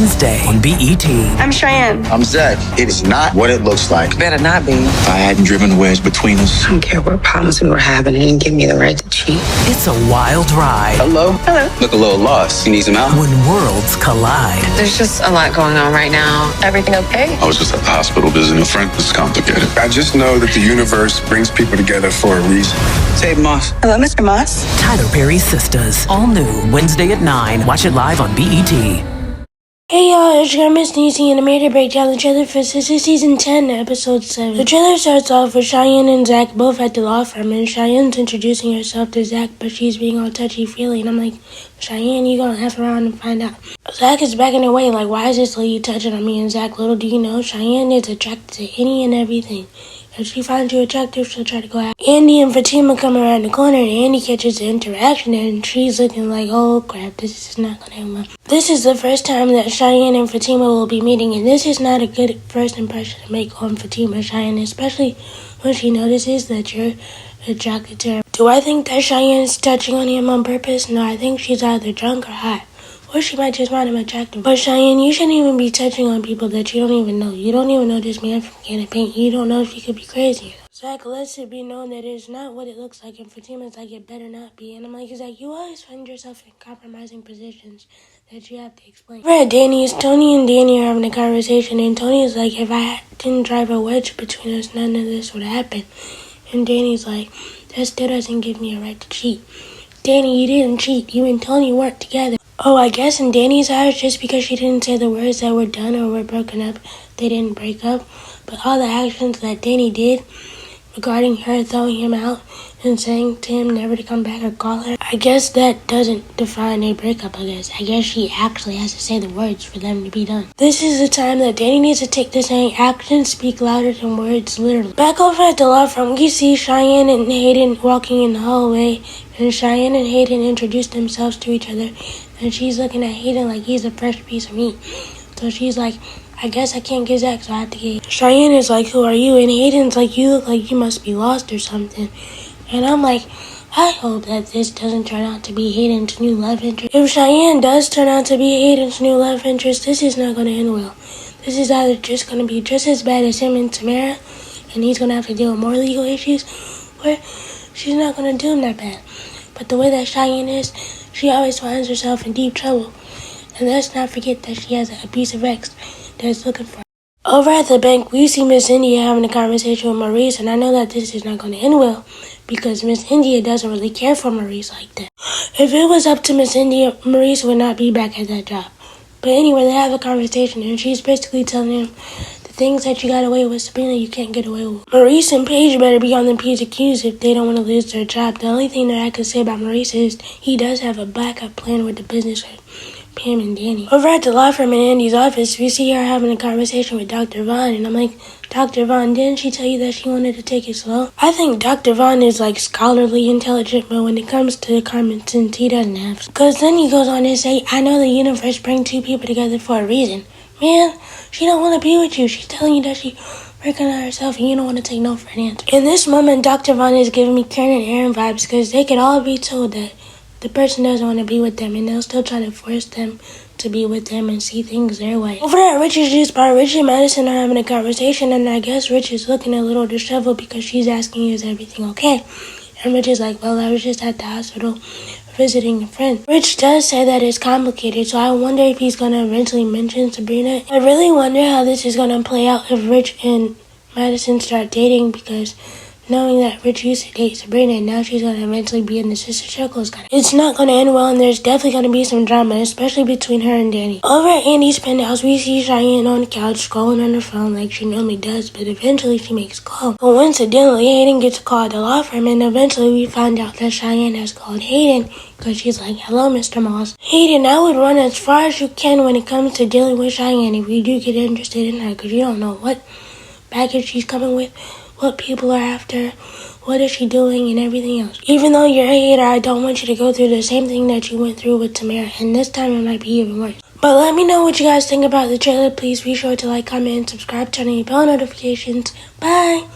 Wednesday on BET. I'm Cheyenne. I'm Zach. It is not what it looks like. Better not be. If I hadn't driven the wedge between us. I don't care what problems we were having. It didn't give me the right to cheat. It's a wild ride. Hello? Hello. Look a little lost. You need some help? When worlds collide. There's just a lot going on right now. Everything okay? I was just at the hospital visiting a friend. It's complicated. I just know that the universe brings people together for a reason. Say, Moss. Hello, Mr. Moss. Tyler Perry Sistas. All new Wednesday at 9. Watch it live on BET. Hey y'all, it's Carmen Missniecytv, and I made a breakdown the trailer for Sistas Season 10, Episode 7. The trailer starts off with Cheyenne and Zach both at the law firm, and Cheyenne's introducing herself to Zach, but she's being all touchy-feely, and I'm like, Cheyenne, you gonna F around and find out. Zach is backing away, like, why is this lady touching on me? And Zach, little do you know, Cheyenne is attracted to any and everything. If she finds you attractive, she'll try to go out. Andy and Fatima come around the corner, and Andy catches the interaction, and she's looking like, oh crap, this is not gonna end well. This is the first time that Cheyenne and Fatima will be meeting, and this is not a good first impression to make on Fatima, Cheyenne, especially when she notices that you're attracted to her. Do I think that Cheyenne's touching on him on purpose? No, I think she's either drunk or hot. Or she might just find him attractive. But Cheyenne, you shouldn't even be touching on people that you don't even know. You don't even know this man from Can of Paint. You don't know if he could be crazy. Zach lets it be known that it's not what it looks like, and Fatima's like, it better not be. And I'm like, Zach, you always find yourself in compromising positions that you have to explain. We're at Danny's. Tony and Danny are having a conversation, and Tony's like, if I didn't drive a wedge between us, none of this would happen. And Danny's like, that still doesn't give me a right to cheat. Danny, you didn't cheat. You and Tony weren't together. Oh, I guess in Danny's eyes, just because she didn't say the words that were done or were broken up, they didn't break up. But all the actions that Danny did regarding her throwing him out and saying to him never to come back or call her, I guess that doesn't define a breakup, I guess. I guess she actually has to say the words for them to be done. This is the time that Danny needs to take to saying actions speak louder than words, literally. Back over at the law firm, we see Cheyenne and Hayden walking in the hallway, and Cheyenne and Hayden introduce themselves to each other, and she's looking at Hayden like he's a fresh piece of meat. So she's like, I guess I can't get Zach, so I have to get. Cheyenne is like, who are you? And Hayden's like, you look like you must be lost or something. And I'm like, I hope that this doesn't turn out to be Hayden's new love interest. If Cheyenne does turn out to be Hayden's new love interest, this is not going to end well. This is either just going to be just as bad as him and Tamara, and he's going to have to deal with more legal issues, or she's not going to do him that bad. But the way that Cheyenne is, she always finds herself in deep trouble. And let's not forget that she has an abusive ex that's looking for her. Over at the bank, we see Miss India having a conversation with Maurice, and I know that this is not going to end well because Miss India doesn't really care for Maurice like that. If it was up to Miss India, Maurice would not be back at that job. But anyway, they have a conversation, and she's basically telling him the things that you got away with, Sabrina, you can't get away with. Maurice and Paige better be on the P's and Q's if they don't want to lose their job. The only thing that I can say about Maurice is he does have a backup plan with the business with Pam and Danny. Over at the law firm in Andy's office, we see her having a conversation with Dr. Vaughn, and I'm like, Dr. Vaughn, didn't she tell you that she wanted to take it slow? I think Dr. Vaughn is like scholarly intelligent, but when it comes to common sense, he doesn't have. Because then he goes on to say, I know the universe brings two people together for a reason. Man, she don't want to be with you. She's telling you that she working on herself and you don't want to take no for an answer. In this moment, Dr. Vaughn is giving me Karen and Aaron vibes because they could all be told that the person doesn't want to be with them, and they'll still try to force them to be with them and see things their way. Over at Rich's juice bar, Rich and Madison are having a conversation, and I guess Rich is looking a little disheveled because she's asking, is everything okay? And Rich is like, well, I was just at the hospital visiting a friend. Rich does say that it's complicated, so I wonder if he's going to eventually mention Sabrina. I really wonder how this is going to play out if Rich and Madison start dating, because knowing that Rich used to date Sabrina and now she's going to eventually be in the sister circle, it's not going to end well, and there's definitely going to be some drama, especially between her and Danny. Over at Andy's penthouse, we see Cheyenne on the couch scrolling on her phone like she normally does, but eventually she makes a call. Coincidentally, Hayden gets a call at the law firm, and eventually we find out that Cheyenne has called Hayden because she's like, hello, Mr. Moss. Hayden, I would run as far as you can when it comes to dealing with Cheyenne if you do get interested in her, because you don't know what baggage she's coming with, what people are after, what is she doing, and everything else. Even though you're a hater, I don't want you to go through the same thing that you went through with Tamara, and this time it might be even worse. But let me know what you guys think about the trailer. Please be sure to like, comment, and subscribe, turn on your bell notifications. Bye!